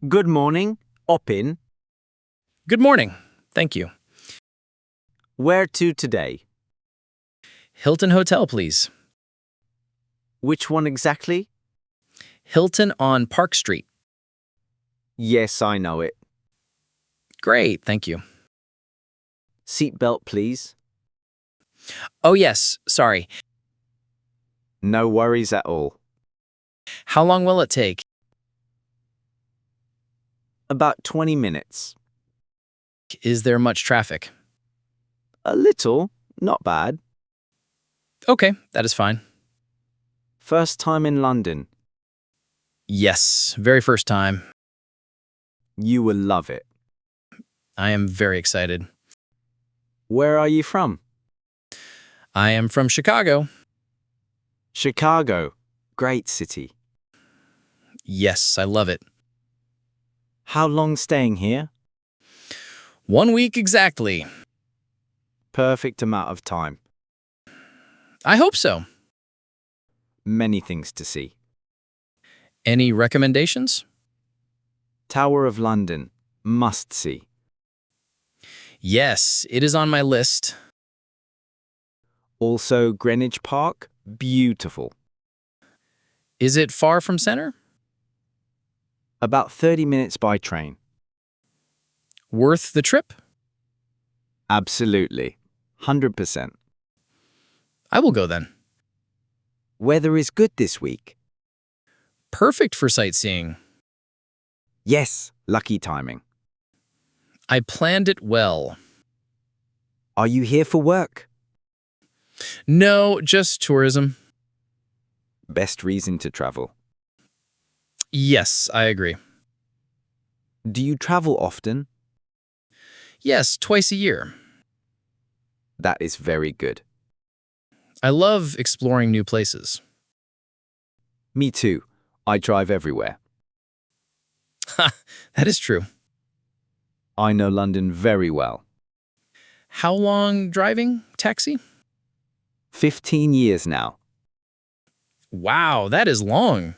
Good morning, Opin. Good morning. Thank you. Where to today? Hilton Hotel, please. Which one exactly? Hilton on Park Street. Yes, I know it. Great, thank you. Seatbelt, please. Oh, yes, sorry. No worries at all. How long will it take? About 20 minutes. Is there much traffic? A little, not bad. Okay, that is fine. First time in London. Yes, very first time. You will love it. I am very excited. Where are you from? I am from Chicago. Chicago. Great city. Yes, I love it. How long staying here? 1 week exactly. Perfect amount of time. I hope so. Many things to see. Any recommendations? Tower of London. Must see. Yes, it is on my list. Also Greenwich Park. Beautiful. Is it far from center? About 30 minutes by train. Worth the trip? Absolutely. 100%. I will go then. Weather is good this week. Perfect for sightseeing. Yes, lucky timing. I planned it well. Are you here for work? No, just tourism. Best reason to travel. Yes, I agree. Do you travel often? Yes, twice a year. That is very good. I love exploring new places. Me too. I drive everywhere. Ha, that is true. I know London very well. How long driving taxi? 15 years now. Wow, that is long.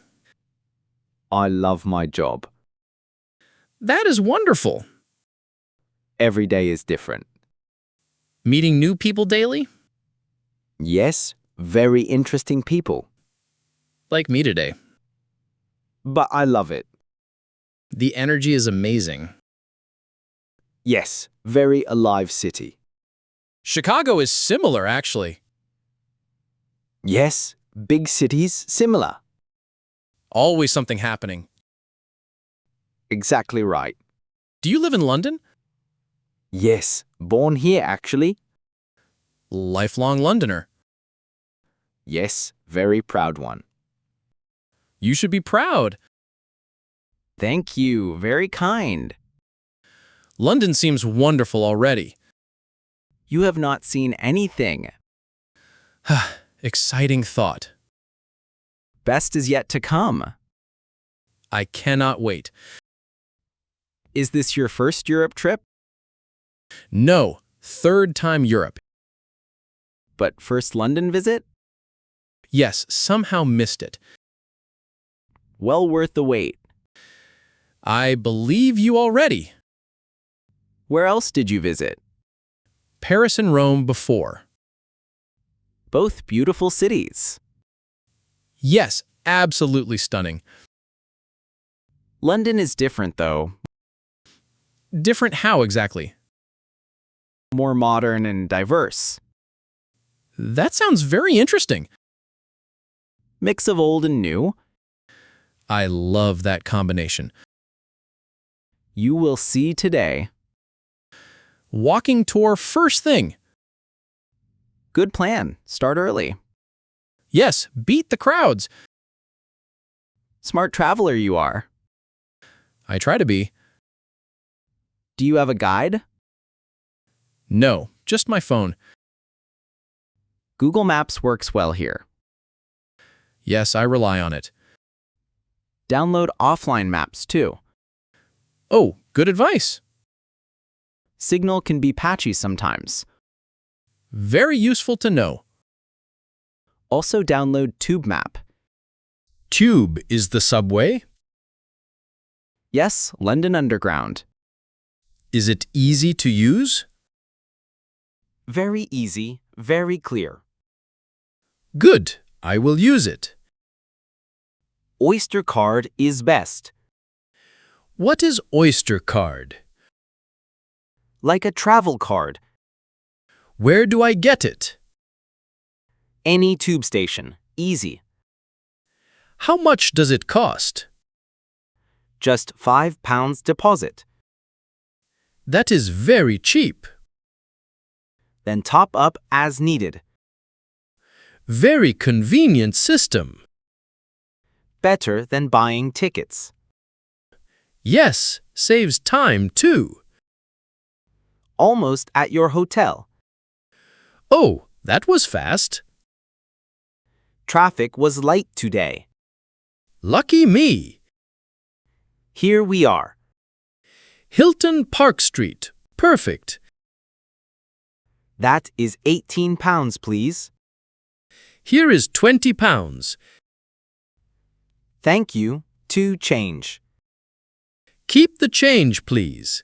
I love my job. That is wonderful. Every day is different. Meeting new people daily? Yes, very interesting people. Like me today. But I love it. The energy is amazing. Yes, very alive city. Chicago is similar, actually. Yes, big cities similar. Always something happening. Exactly right. Do you live in London? Yes, born here actually. Lifelong Londoner. Yes, very proud one. You should be proud. Thank you, very kind. London seems wonderful already. You have not seen anything. Exciting thought. Best is yet to come. I cannot wait. Is this your first Europe trip? No, third time Europe. But first London visit? Yes, somehow missed it. Well worth the wait. I believe you already. Where else did you visit? Paris and Rome before. Both beautiful cities. Yes, absolutely stunning. London is different though. Different how exactly? More modern and diverse. That sounds very interesting. Mix of old and new. I love that combination. You will see today. Walking tour first thing. Good plan. Start early. Yes, beat the crowds. Smart traveler you are. I try to be. Do you have a guide? No, just my phone. Google Maps works well here. Yes, I rely on it. Download offline maps too. Oh, good advice. Signal can be patchy sometimes. Very useful to know. Also download TubeMap. Tube is the subway? Yes, London Underground. Is it easy to use? Very easy, very clear. Good, I will use it. Oyster card is best. What is Oyster card? Like a travel card. Where do I get it? Any tube station. Easy. How much does it cost? Just £5 deposit. That is very cheap. Then top up as needed. Very convenient system. Better than buying tickets. Yes, saves time too. Almost at your hotel. Oh, that was fast. Traffic was light today. Lucky me. Here we are. Hilton Park Street. Perfect. That is £18, please. Here is £20. Thank you. To change. Keep the change, please.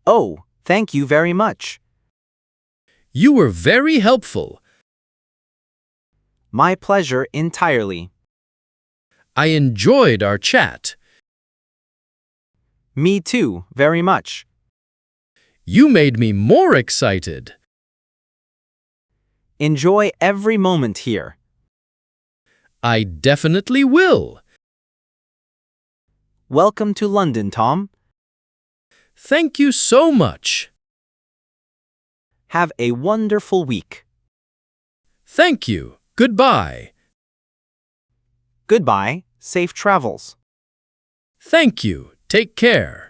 Oh, thank you very much. You were very helpful. My pleasure entirely. I enjoyed our chat. Me too, very much. You made me more excited. Enjoy every moment here. I definitely will. Welcome to London, Tom. Thank you so much. Have a wonderful week. Thank you. Goodbye. Goodbye. Safe travels. Thank you. Take care.